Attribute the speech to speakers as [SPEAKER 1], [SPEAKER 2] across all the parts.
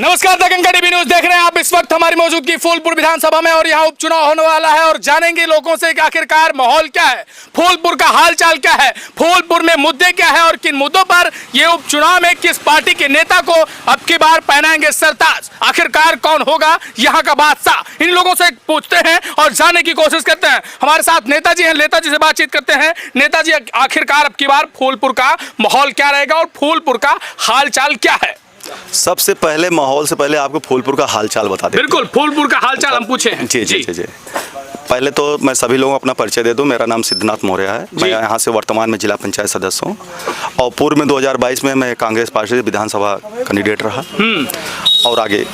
[SPEAKER 1] नमस्कार, दंगल TV news देख रहे हैं आप। इस वक्त हमारी मौजूदगी फूलपुर विधानसभा में और यहाँ उपचुनाव होने वाला है और जानेंगे लोगों से कि आखिरकार माहौल क्या है, फूलपुर का हालचाल क्या है, फूलपुर में मुद्दे क्या है और किन मुद्दों पर ये उपचुनाव में किस पार्टी के नेता को अब की बार पहनाएंगे सरताज। आखिरकार कौन होगा यहाँ का बादशाह, इन लोगों से पूछते हैं और जानने की कोशिश करते हैं। हमारे साथ नेताजी हैं, नेताजी से बातचीत करते हैं। नेताजी, आखिरकार अब की बार फूलपुर का माहौल क्या रहेगा और फूलपुर का हालचाल क्या है?
[SPEAKER 2] सबसे पहले माहौल से पहले आपको फूलपुर का हालचाल बता दें।
[SPEAKER 1] बिल्कुल, फूलपुर का हालचाल हम पूछे हैं।
[SPEAKER 2] जी जी जी जी। पहले तो मैं सभी लोगों को अपना परिचय दे दूं। मेरा नाम सिद्धनाथ मौर्य है। मैं यहाँ से वर्तमान में जिला पंचायत सदस्य हूँ और पूर्व में 2022 में मैं कांग्रेस पार्टी से विधानसभा कैंडिडेट रहा। और आगे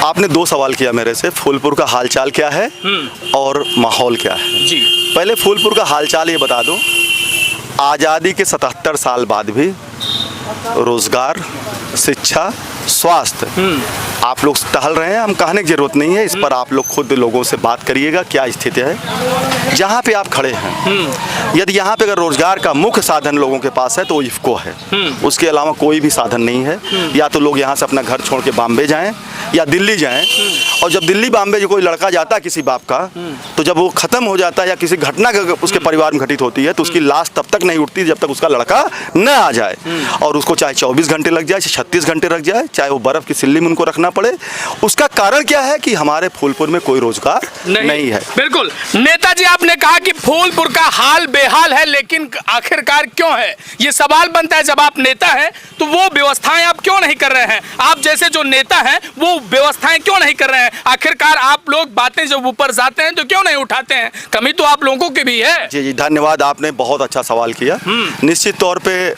[SPEAKER 2] आपने 2 सवाल किया मेरे से, फूलपुर का हालचाल क्या है और माहौल क्या है।
[SPEAKER 1] जी,
[SPEAKER 2] पहले फूलपुर का हालचाल ये बता दूं, आज़ादी के 77 साल बाद भी रोजगार, शिक्षा, स्वास्थ्य आप लोग टहल रहे हैं। हम कहने की जरूरत नहीं है, इस पर आप लोग खुद लोगों से बात करिएगा क्या स्थिति है जहाँ पे आप खड़े हैं। यदि यहाँ पे अगर रोजगार का मुख्य साधन लोगों के पास है तो वो इफ्को है, उसके अलावा कोई भी साधन नहीं है। या तो लोग यहाँ से अपना घर छोड़ के बॉम्बे जाएं या दिल्ली जाएं, और जब दिल्ली बॉम्बे जो कोई लड़का जाता है किसी बाप का, तो जब वो खत्म हो जाता है या किसी घटना उसके परिवार में घटित होती है तो उसकी लाश तब तक नहीं उठती जब तक उसका लड़का न आ जाए। और उसको चाहे 24 घंटे लग जाए, 36 घंटे लग जाए, चाहे वो बर्फ की सिल्ली में उनको रखना पड़े। उसका कारण क्या है कि हमारे फूलपुर में कोई रोजगार नहीं है।
[SPEAKER 1] बिल्कुल नेताजी, आपने कहा कि फूलपुर का हाल बेहाल है, लेकिन आखिरकार क्यों है? ये सवाल बनता है, जब आप नेता हैं तो वो व्यवस्थाएं आप क्यों नहीं कर रहे हैं? आप जैसे जो नेता हैं वो व्यवस्थाएं क्यों नहीं कर रहे हैं? आखिरकार आप लोग बातें जब ऊपर जाते हैं तो क्यों नहीं उठाते हैं? कमी तो आप लोगों की भी है।
[SPEAKER 2] जी जी, धन्यवाद, आपने बहुत अच्छा सवाल किया। निश्चित तौर पे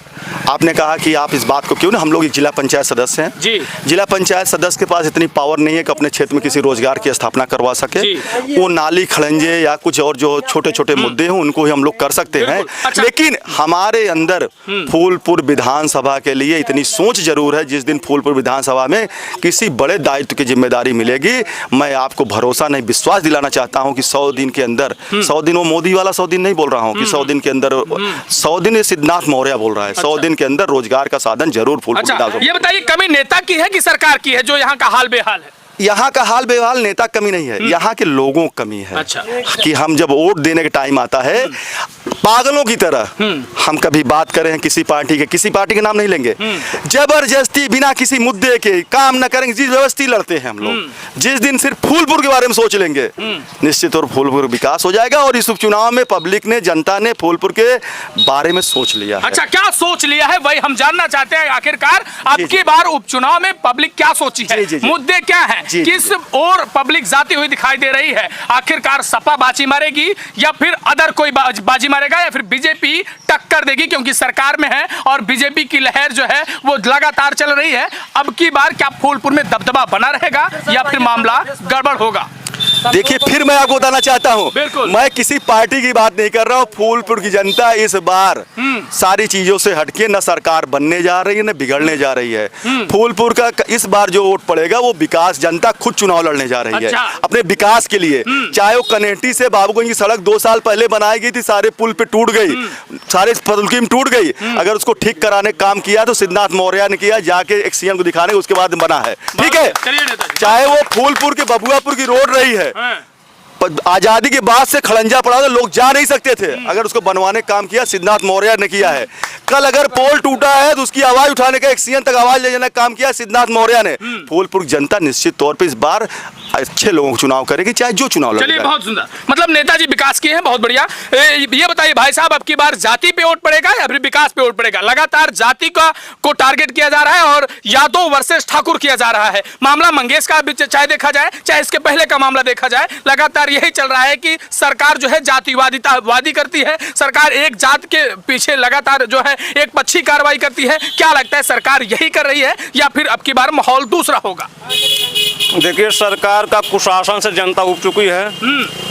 [SPEAKER 2] आपने कहा कि आप इस बात को क्यों ना, हम लोग एक जिला पंचायत सदस्य हैं जी। जिला पंचायत सदस्य के पास इतनी पावर नहीं है कि अपने क्षेत्र में किसी रोजगार की स्थापना करवा सके। वो नाली खड़ंजे या कुछ और जो छोटे छोटे मुद्दे हैं उनको ही हम लोग कर सकते हैं। अच्छा। लेकिन हमारे अंदर फूलपुर विधानसभा के लिए इतनी सोच जरूर है। जिस दिन फूलपुर विधानसभा में किसी बड़े दायित्व की जिम्मेदारी मिलेगी, मैं आपको भरोसा नहीं, विश्वास दिलाना चाहता हूँ कि 100 दिन के अंदर, 100 दिन वो मोदी वाला 100 दिन नहीं बोल रहा हूँ कि 100 दिन के अंदर, 100 दिन सिद्धनाथ मौर्य बोल रहा है, 100 दिन के अंदर रोजगार का साधन जरूर फूलपुर।
[SPEAKER 1] अच्छा, ये बताइए, कमी नेता की है कि सरकार की है जो यहाँ का हाल बेहाल है?
[SPEAKER 2] यहाँ का हाल बेहाल नेता कमी नहीं है, यहाँ के लोगों कमी है।
[SPEAKER 1] अच्छा।
[SPEAKER 2] कि हम जब वोट देने का टाइम आता है पागलों की तरह हम कभी बात करें किसी पार्टी के नाम नहीं लेंगे, जबरदस्ती बिना किसी मुद्दे के काम न करेंगे, जबरदस्ती लड़ते हैं हम लोग। जिस दिन सिर्फ फूलपुर के बारे में सोच लेंगे, निश्चित तौर फूलपुर विकास हो जाएगा। और इस उपचुनाव में पब्लिक ने, जनता ने फूलपुर के बारे में सोच लिया है।
[SPEAKER 1] अच्छा, क्या सोच लिया है वही हम जानना चाहते हैं। आखिरकार अब की बार उपचुनाव में पब्लिक क्या सोची है, मुद्दे क्या है, किस और पब्लिक जाती हुई दिखाई दे रही है? आखिरकार सपा बाजी मारेगी या फिर अदर कोई बाजी मारेगा या फिर बीजेपी टक्कर देगी, क्योंकि सरकार में है और बीजेपी की लहर जो है वो लगातार चल रही है। अब की बार क्या फूलपुर में दबदबा बना रहेगा या फिर मामला गड़बड़ होगा?
[SPEAKER 2] देखिए, फिर मैं आपको बताना चाहता हूँ, मैं किसी पार्टी की बात नहीं कर रहा हूँ। फूलपुर की जनता इस बार सारी चीजों से हटके न सरकार बनने जा रही है न बिगड़ने जा रही है। फूलपुर का इस बार जो वोट पड़ेगा वो विकास, जनता खुद चुनाव लड़ने जा रही है अपने विकास के लिए। चाहे वो कनेटी से बाबूगंज की सड़क 2 साल पहले बनाई गई थी, सारे पुल पे टूट गई, सारे फुलकीम टूट गई। अगर उसको ठीक कराने का काम किया तो सिद्धनाथ मौर्य ने किया, जाके एक सीएम को दिखाने उसके बाद बना है। ठीक है, चाहे वो फूलपुर के बबुआपुर की रोड रही है, आजादी के बाद से खड़ंजा पड़ा था, लोग जा नहीं सकते थे, अगर उसको बनवाने का काम किया सिद्धनाथ मौर्य ने किया है। कल अगर पोल टूटा है तो उसकी आवाज उठाने का, एक सीएम तक आवाज ले जाने का काम किया सिद्धनाथ मौर्य ने। फूलपुर जनता निश्चित तौर पे इस बार अच्छे लोगों को चुनाव करेगी, चाहे जो चुनाव लड़ेगा।
[SPEAKER 1] चलिए, बहुत सुंदर, मतलब नेताजी विकास किए हैं, बहुत बढ़िया। ये बताइए भाई साहब, अब की बार जाति पे वोट पड़ेगा या फिर विकास पे वोट पड़ेगा? लगातार जाति को टारगेट किया जा रहा है और यादव वर्सेस ठाकुर किया जा रहा है। मामला मंगेश का चाहे देखा जाए, चाहे इसके पहले का मामला देखा जाए, लगातार यही चल रहा है कि सरकार जो है जातिवादी करती है। सरकार एक जात के पीछे लगातार जो है एक पक्षी कार्रवाई करती है। क्या लगता है, सरकार यही कर रही है या फिर अब की बार माहौल दूसरा होगा?
[SPEAKER 3] देखिए, सरकार का कुशासन से जनता उब चुकी है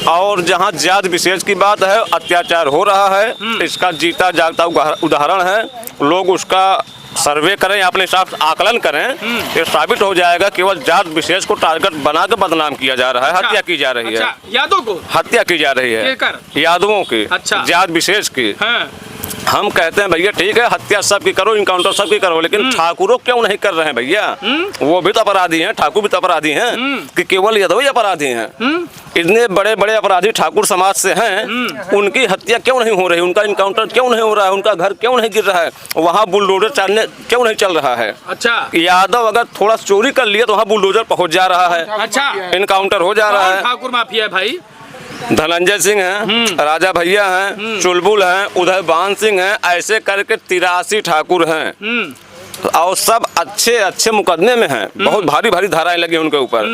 [SPEAKER 3] और जहां जात विशेष की बात है, अत्याचार हो रहा है, इसका जीता जागता उदाहरण है। लोग उसका सर्वे करें या अपने हिसाब से आकलन करें, ये साबित हो जाएगा केवल जात विशेष को टारगेट बनाकर बदनाम किया जा रहा है। हत्या की जा रही है,
[SPEAKER 1] यादव को
[SPEAKER 3] हत्या की जा रही है, यादवों की, जात विशेष की। हम कहते हैं भैया ठीक है, हत्या सबकी करो, इनकाउंटर सबकी करो, लेकिन ठाकुरों क्यों नहीं कर रहे हैं भैया? वो भी तो अपराधी हैं, ठाकुर भी तो अपराधी हैं कि केवल यादव ही अपराधी हैं? इतने बड़े बड़े अपराधी ठाकुर समाज से हैं, उनकी हत्या क्यों नहीं हो रही, उनका इनकाउंटर क्यों नहीं हो रहा है, उनका घर क्यों नहीं गिर रहा है, वहाँ बुलडोजर चलने क्यों नहीं चल रहा है?
[SPEAKER 1] अच्छा,
[SPEAKER 3] यादव अगर थोड़ा चोरी कर लिया तो वहाँ बुलडोजर पहुँच जा रहा है,
[SPEAKER 1] अच्छा,
[SPEAKER 3] इनकाउंटर हो जा रहा है।
[SPEAKER 1] ठाकुर माफिया है भाई?
[SPEAKER 3] धनंजय सिंह हैं, राजा भैया हैं, चुलबुल हैं, उदय बान सिंह हैं, ऐसे करके 83 ठाकुर हैं और सब अच्छे अच्छे मुकदमे में हैं। बहुत भारी भारी धाराएं लगी उनके ऊपर,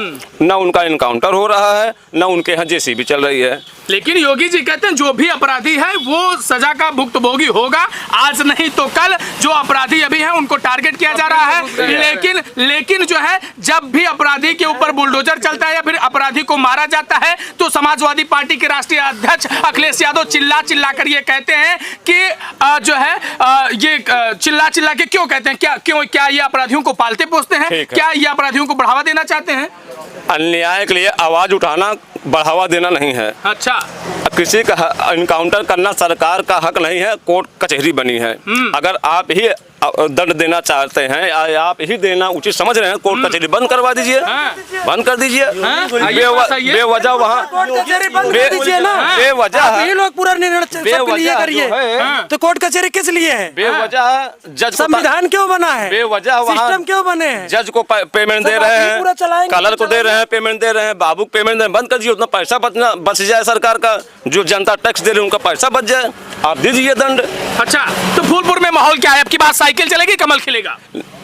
[SPEAKER 3] न उनका इनकाउंटर हो रहा है, न उनके यहाँ जेसीबी चल रही है।
[SPEAKER 1] लेकिन योगी जी कहते हैं जो भी अपराधी है वो सजा का भुक्तभोगी होगा, आज नहीं तो कल। जो अपराधी अभी हैं उनको टारगेट किया जा रहा है, लेकिन जो है जब भी अपराधी के ऊपर बुलडोजर चलता है या फिर अपराधी को मारा जाता है तो समाजवादी पार्टी के राष्ट्रीय अध्यक्ष अखिलेश यादव चिल्ला चिल्ला कर ये कहते हैं कि जो है ये चिल्ला चिल्ला के क्यों कहते हैं, क्या ये अपराधियों को पालते पोसते हैं, क्या ये अपराधियों को बढ़ावा देना चाहते हैं?
[SPEAKER 3] अन्याय के लिए आवाज उठाना बढ़ावा देना नहीं है।
[SPEAKER 1] अच्छा,
[SPEAKER 3] किसी का इनकाउंटर करना सरकार का हक नहीं है, कोर्ट कचहरी बनी है। अगर आप ही दंड देना चाहते हैं या आप ही देना उचित समझ रहे हैं, कोर्ट कचहरी बंद करवा दीजिए, बंद कर दीजिए। बेवजह वहाँ बेवजह
[SPEAKER 4] लोग पूरा निर्णय करिए तो कोर्ट कचहरी किस लिए है?
[SPEAKER 3] बेवजह जज
[SPEAKER 4] संविधान क्यों बना है?
[SPEAKER 3] बेवजह वहाँ
[SPEAKER 4] सिस्टम क्यों बने हैं?
[SPEAKER 3] जज को पेमेंट दे रहे हैं, कलर को दे रहे हैं, पेमेंट दे रहे हैं, बाबू को पेमेंट दे रहे हैं, बंद कर दीजिए। उतना पैसा बच जाए सरकार का, जो जनता टैक्स दे रही है उनका पैसा बच जाए, आप दीजिए दंड।
[SPEAKER 1] अच्छा, तो फूलपुर में माहौल क्या है? आपकी बात साइकिल चलेगी, कमल खिलेगा?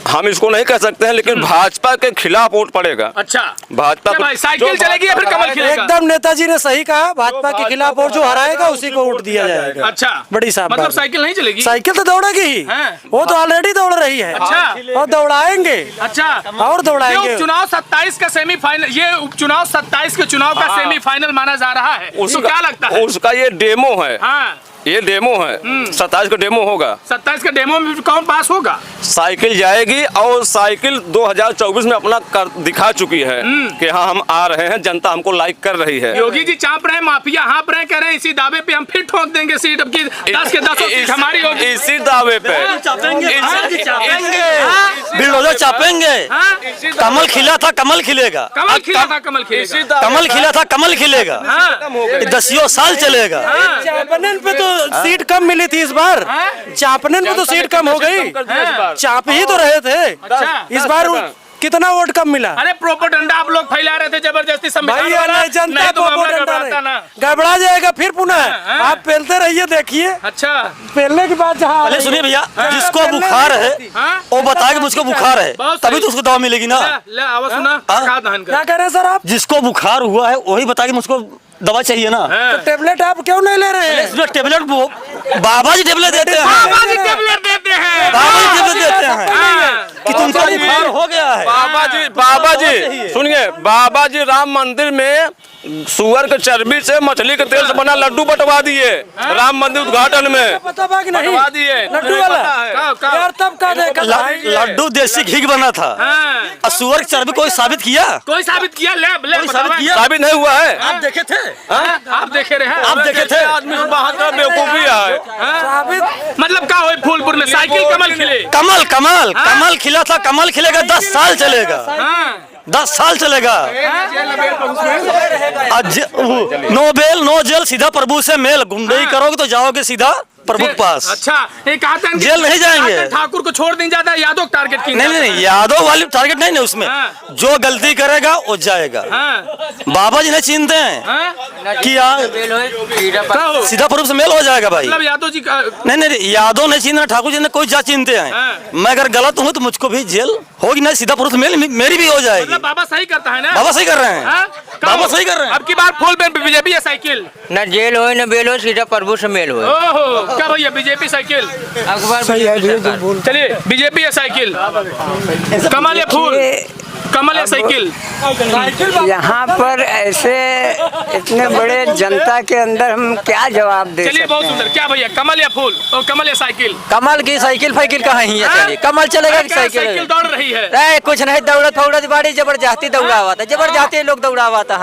[SPEAKER 3] हम इसको नहीं कह सकते हैं, लेकिन भाजपा के खिलाफ वोट पड़ेगा।
[SPEAKER 1] अच्छा,
[SPEAKER 3] भाजपा
[SPEAKER 1] भाई साइकिल चलेगी या फिर कमल खिलेगा?
[SPEAKER 4] एकदम नेताजी ने सही कहा, भाजपा के खिलाफ और जो हराएगा उसी को वोट दिया जाएगा।
[SPEAKER 1] अच्छा,
[SPEAKER 4] बड़ी साहब
[SPEAKER 1] मतलब साइकिल नहीं चलेगी?
[SPEAKER 4] साइकिल तो दौड़ेगी ही, वो तो ऑलरेडी दौड़ रही है।
[SPEAKER 1] अच्छा,
[SPEAKER 4] और दौड़ाएंगे।
[SPEAKER 1] अच्छा,
[SPEAKER 4] और दौड़ाएंगे।
[SPEAKER 1] उपचुनाव 27 का सेमीफाइनल, ये उपचुनाव 27 के चुनाव का सेमीफाइनल माना जा रहा है, उसको क्या लगता है?
[SPEAKER 3] उसका ये डेमो है।
[SPEAKER 1] हाँ,
[SPEAKER 3] ये डेमो है, 27 का डेमो होगा।
[SPEAKER 1] 27 का डेमो में कौन पास होगा?
[SPEAKER 3] साइकिल जाएगी और साइकिल 2024 में अपना कर दिखा चुकी है कि हाँ हम आ रहे हैं, जनता हमको लाइक कर रही है।
[SPEAKER 1] योगी जी चाप रहे, माफिया हाँप रहे, कह रहे हैं इसी दावे पे हम फिर ठोक देंगे सीट, अब की 10 के 10 सीट हमारी होगी।
[SPEAKER 3] इसी दावे पे
[SPEAKER 4] बिल्डोजर चापेंगे। कमल खिला था, कमल खिलेगा।
[SPEAKER 1] कमल खिला था, कमल खिलेगा।
[SPEAKER 4] कमल खिला था, कमल खिलेगा। 10 साल चलेगा। चापने पे तो सीट कम मिली थी इस बार, चापने में तो सीट कम हो गई, चाप ही तो रहे थे। इस बार कितना वोट कम मिला?
[SPEAKER 1] अरे प्रोपेगेंडा आप लोग फैला रहे थे जबरदस्ती, संविधान
[SPEAKER 4] जनता प्रोपेगेंडा गड़बड़ा जाएगा फिर पुनः। आप पहलते रहिए, देखिए।
[SPEAKER 1] अच्छा,
[SPEAKER 4] पहलने के बाद जहाँ
[SPEAKER 5] सुनिए भैया, जिसको बुखार है वो बताए कि मुझको बुखार है, तभी तो उसको दवा मिलेगी ना।
[SPEAKER 4] क्या कह रहे हैं सर आप?
[SPEAKER 5] जिसको बुखार हुआ है वही बताए कि मुझको दवा चाहिए ना।
[SPEAKER 4] तो टेबलेट आप क्यों नहीं ले रहे हैं?
[SPEAKER 5] टेबलेट बाबा जी टेबलेट देते हैं,
[SPEAKER 1] बाबा जी टेबलेट देते हैं,
[SPEAKER 5] बाबा जी टेबलेट देते हैं कि तुमको बुखार हो गया है।
[SPEAKER 3] बाबा जी सुनिए, बाबा जी राम मंदिर में सुअर के चर्बी से, मछली के तेल से बना लड्डू बंटवा दिए राम मंदिर उद्घाटन में।
[SPEAKER 4] पता बा कि नहीं?
[SPEAKER 3] बंटवा दिए
[SPEAKER 4] लड्डू वाला यार, तब का देखा
[SPEAKER 5] लड्डू देसी घी का बना था। और सुअर की चर्बी कोई साबित किया?
[SPEAKER 1] कोई साबित किया?
[SPEAKER 3] साबित नहीं हुआ है।
[SPEAKER 5] आप देखे थे?
[SPEAKER 1] आप देखे रहे हैं?
[SPEAKER 5] आप देखे थे?
[SPEAKER 3] आदमी बहादुर बेवकूफी है।
[SPEAKER 1] मतलब क्या हो फूलपुर में साइकिल कमल खिले?
[SPEAKER 5] कमल कमल कमल खिला था, कमल खिलेगा, 10 साल चलेगा, 10 साल चलेगा। नो जेल सीधा प्रभु से मेल, गुंडई करोगे तो जाओगे सीधा प्रभु के पास।
[SPEAKER 1] अच्छा, ये कहा था
[SPEAKER 5] जेल नहीं जाएंगे।
[SPEAKER 1] ठाकुर को छोड़ दें ज्यादा, यादव टारगेट की?
[SPEAKER 5] नहीं, यादव वाली टारगेट नहीं, उसमें जो गलती करेगा वो जाएगा। बाबा जी नहीं चिंते हैं कि सीधा प्रभु से मेल हो जाएगा भाई।
[SPEAKER 1] मतलब यादव जी का
[SPEAKER 5] नहीं, यादव नहीं चिंते, ठाकुर जी ने कोई जा चिंते हैं। मैं अगर गलत हूँ तो मुझको भी जेल होगी ना, सीधा प्रभु से मेल मेरी भी हो जाएगी।
[SPEAKER 1] मतलब बाबा सही करता है ना?
[SPEAKER 5] बाबा सही कर रहे हैं, बाबा सही कर रहे हैं।
[SPEAKER 1] अब की बार फूल में बीजेपी या साइकिल?
[SPEAKER 6] न जेल हो न बेल हो, सीधा प्रभु से मेल हो।
[SPEAKER 1] ओहो, क्या भैया बीजेपी साइकिल?
[SPEAKER 6] अखबार
[SPEAKER 1] चलिए बीजेपी या साइकिल, कमल या फूल, कमल या साइकिल?
[SPEAKER 7] यहाँ पर ऐसे इतने बड़े जनता के अंदर हम क्या जवाब दे
[SPEAKER 1] चलिए बहुत सुंदर। क्या भैया, कमल या फूल? और कमल या साइकिल?
[SPEAKER 5] कमल की साइकिल फाइकिल कहाँ ही है? चलिए कमल चलेगा कि
[SPEAKER 1] साइकिल
[SPEAKER 5] साइकिल?
[SPEAKER 1] दौड़ रही है।
[SPEAKER 5] कुछ नहीं, दौड़त फौड़त बाड़ी जबरदस्ती दौड़ा हुआ था, जबरदस्ती लोग दौड़ा हुआ था।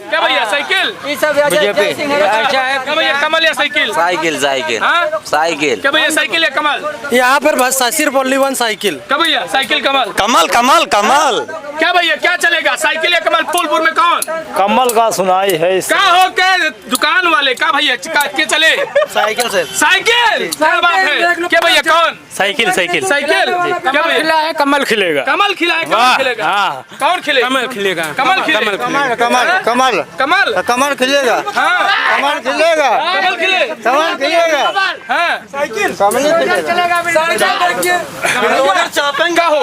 [SPEAKER 1] क्या भैया, साइकिल?
[SPEAKER 5] ये सब
[SPEAKER 1] क्या भैया, कमल या साइकिल?
[SPEAKER 5] साइकिल साइकिल
[SPEAKER 1] हाँ?
[SPEAKER 5] साइकिल।
[SPEAKER 1] क्या भैया, साइकिल या कमल?
[SPEAKER 4] यहाँ पर बस सिर्फ ओनली वन साइकिल।
[SPEAKER 1] क्या भैया, साइकिल कमल?
[SPEAKER 5] कमल कमल कमल।
[SPEAKER 1] क्या भैया, क्या चलेगा, साइकिल या कमल? फूलपुर में कौन?
[SPEAKER 8] कमल का सुनाई है
[SPEAKER 1] क्या हो क्या दुकान वाले? क्या भैया के चले?
[SPEAKER 4] साइकिल से।
[SPEAKER 1] साइकिल, क्या बात है? क्या भैया, कौन?
[SPEAKER 8] Cycle cycle
[SPEAKER 1] cycle. क्या भैया,
[SPEAKER 8] है कमल खिलेगा।
[SPEAKER 1] कमल खिलाए, कमल खिलेगा।
[SPEAKER 8] हाँ।
[SPEAKER 1] कौन खिलेगा?
[SPEAKER 8] कमल खिलेगा।
[SPEAKER 1] कमल खिलेगा।
[SPEAKER 4] कमल कमल
[SPEAKER 1] कमल
[SPEAKER 4] कमल खिलेगा।
[SPEAKER 1] हाँ,
[SPEAKER 4] कमल खिलेगा।
[SPEAKER 1] कमल खिले।
[SPEAKER 4] कमल खिलेगा।
[SPEAKER 1] हाँ, क्या हो,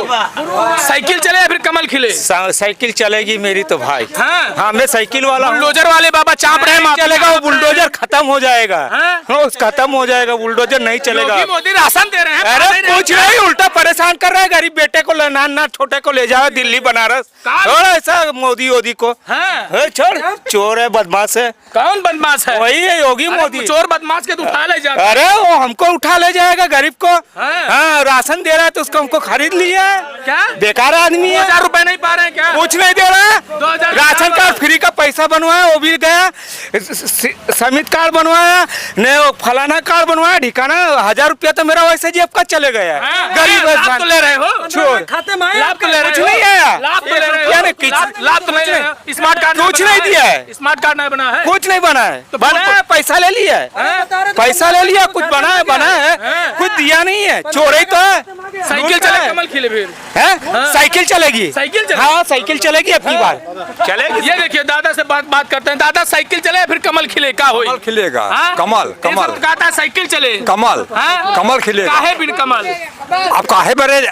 [SPEAKER 1] साइकिल चले या फिर कमल खिले?
[SPEAKER 8] साइकिल चलेगी मेरी तो भाई।
[SPEAKER 1] हाँ,
[SPEAKER 8] मैं साइकिल वाला हूँ।
[SPEAKER 1] बुलडोजर वाले बाबा चाप रहे हैं।
[SPEAKER 8] चलेगा वो बुलडोजर खत्म हो जाएगा।
[SPEAKER 1] हाँ?
[SPEAKER 8] खत्म हो जाएगा, बुलडोजर नहीं चलेगा।
[SPEAKER 1] योगी मोदी राशन दे रहे हैं।
[SPEAKER 8] अरे कुछ नहीं, उल्टा परेशान कर रहा है गरीब बेटे को, ना छोटे को ले जाओ दिल्ली बनारस। थोड़ा ऐसा मोदी वोदी को।
[SPEAKER 1] हाँ?
[SPEAKER 8] छोड़, चोर है, बदमाश है।
[SPEAKER 1] कौन बदमाश है?
[SPEAKER 8] वही है योगी
[SPEAKER 1] अरे
[SPEAKER 8] मोदी।
[SPEAKER 1] चोर बदमाश के तो उठा ले जाता।
[SPEAKER 8] अरे वो हमको उठा ले जाएगा गरीब को। हाँ, राशन दे रहा है तो उसको हमको खरीद लिया है।
[SPEAKER 1] क्या
[SPEAKER 8] बेकार आदमी है।
[SPEAKER 1] 2000 रुपए नहीं पा रहे हैं क्या?
[SPEAKER 8] कुछ नहीं दे रहा है।
[SPEAKER 1] 2000
[SPEAKER 8] राशन कार्ड फ्री का पैसा बनवाया, वो भी गया। समित कार्ड बनवाया, नहीं वो फलाना कार्ड बनवाया, ठिकाना 1000 रुपया तो मेरा वैसे जेब का चले गया। गरीब
[SPEAKER 1] लाभ तो ले रहे हो।
[SPEAKER 8] छोड़,
[SPEAKER 1] लाभ तो ले रहे
[SPEAKER 8] कुछ
[SPEAKER 1] हो।
[SPEAKER 8] नहीं आया।
[SPEAKER 1] लाभ तो ले रहे
[SPEAKER 8] क्या
[SPEAKER 1] हो।
[SPEAKER 8] नहीं,
[SPEAKER 1] लाभ तो नहीं ले रहे हो। स्मार्ट कार्ड
[SPEAKER 8] कुछ नहीं दिया है।
[SPEAKER 1] स्मार्ट कार्ड नहीं बना है।
[SPEAKER 8] कुछ नहीं बना है।
[SPEAKER 1] तो
[SPEAKER 8] बना है, पैसा ले लिया है। पैसा ले लिया, कुछ बना है, कुछ दिया नहीं है। चोरी तो है।
[SPEAKER 1] साइकिल चले, कमल खिले फिर
[SPEAKER 8] है, साइकिल चलेगी।
[SPEAKER 1] साइकिल चले।
[SPEAKER 8] हाँ, साइकिल चलेगी अब की बार चलेगी।
[SPEAKER 1] ये देखिए, दादा से बात करते हैं। दादा, साइकिल चले फिर कमल खिले? क्या होई?
[SPEAKER 9] कमल खिलेगा।
[SPEAKER 1] हाँ?
[SPEAKER 9] कमल
[SPEAKER 1] ये
[SPEAKER 9] कमल
[SPEAKER 1] सब कहता है साइकिल चले।
[SPEAKER 9] कमल
[SPEAKER 1] हाँ?
[SPEAKER 9] कमल खिलेगा।
[SPEAKER 1] काहे बिन कमल?
[SPEAKER 9] अब काहे बड़े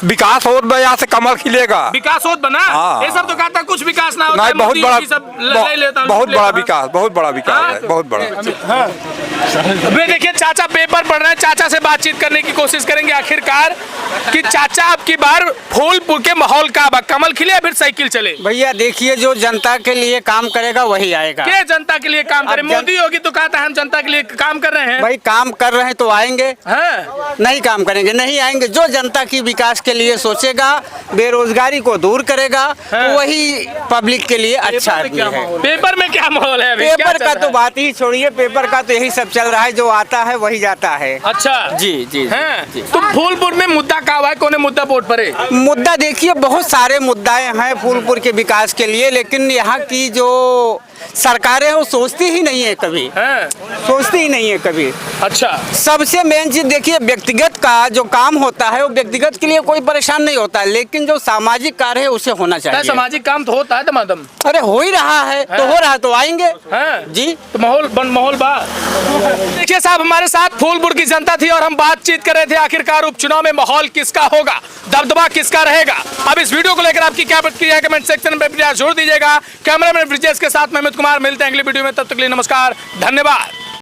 [SPEAKER 9] विकास हो यहाँ से कमल खिलेगा।
[SPEAKER 1] विकास होत बना।
[SPEAKER 9] हाँ।
[SPEAKER 1] ये सब तो कहता है कुछ विकास ना होता
[SPEAKER 9] नहीं,
[SPEAKER 1] है,
[SPEAKER 9] बहुत
[SPEAKER 1] मोदी
[SPEAKER 9] बड़ा
[SPEAKER 1] जी सब ले लेता है,
[SPEAKER 9] बहुत
[SPEAKER 1] लूट
[SPEAKER 9] बड़ा
[SPEAKER 1] लेता है।
[SPEAKER 9] विकास, बहुत बड़ा विकास है, बहुत बड़ा।
[SPEAKER 1] अबे देखिए, चाचा पेपर पढ़ रहे हैं। चाचा से बातचीत करने की कोशिश करेंगे आखिरकार कि चाचा अब की बार फूलपुर के माहौल का कमल खिले या फिर साइकिल चले?
[SPEAKER 7] भैया देखिए, जो जनता के लिए काम करेगा वही आएगा।
[SPEAKER 1] के जनता के लिए काम करे? मोदी योगी तो कहता है हम जनता के लिए काम कर रहे हैं।
[SPEAKER 7] भाई काम कर रहे हैं तो आएंगे।
[SPEAKER 1] हाँ?
[SPEAKER 7] नहीं काम करेंगे नहीं आएंगे। जो जनता की विकास के लिए सोचेगा, बेरोजगारी को दूर करेगा,
[SPEAKER 1] हाँ।
[SPEAKER 7] वही पब्लिक के लिए अच्छा आदमी है।
[SPEAKER 1] पेपर में क्या माहौल है अभी? क्या
[SPEAKER 7] पेपर
[SPEAKER 1] चल
[SPEAKER 7] का
[SPEAKER 1] रहा
[SPEAKER 7] तो
[SPEAKER 1] है?
[SPEAKER 7] बात ही छोड़िए, पेपर का तो यही सब चल रहा है, जो आता है वही जाता है।
[SPEAKER 1] अच्छा
[SPEAKER 7] जी जी
[SPEAKER 1] हैं?
[SPEAKER 7] जी।
[SPEAKER 1] तो फूलपुर में मुद्दा का हुआ है? कौन मुद्दा वोट पड़े?
[SPEAKER 7] मुद्दा देखिए, बहुत सारे मुद्दाएं हैं फूलपुर के विकास के लिए, लेकिन यहाँ की जो सरकारें हैं वो सोचती ही नहीं है कभी।
[SPEAKER 1] हैं?
[SPEAKER 7] सोचती ही नहीं है कभी।
[SPEAKER 1] अच्छा,
[SPEAKER 7] सबसे मेन चीज देखिए, व्यक्तिगत का जो काम होता है वो व्यक्तिगत के लिए कोई परेशान नहीं होता है, लेकिन जो सामाजिक कार्य है उसे होना
[SPEAKER 1] क्या
[SPEAKER 7] चाहिए।
[SPEAKER 1] सामाजिक काम तो होता है तो मैडम?
[SPEAKER 7] अरे हो ही रहा है तो हो रहा है तो आएंगे।
[SPEAKER 1] हैं?
[SPEAKER 7] जी
[SPEAKER 1] तो माहौल बा। देखिए साहब, हमारे साथ फूलपुर की जनता थी और हम बातचीत कर रहे थे आखिरकार उपचुनाव में माहौल किसका होगा, दबदबा किसका रहेगा। अब इस वीडियो को लेकर आपकी क्या प्रतिक्रिया है कमेंट सेक्शन में जोड़ दीजिएगा। कैमरामैन ब्रिजेश के साथ मैं अमित कुमार, मिलते हैं अगली वीडियो में, तब तक के लिए नमस्कार, धन्यवाद।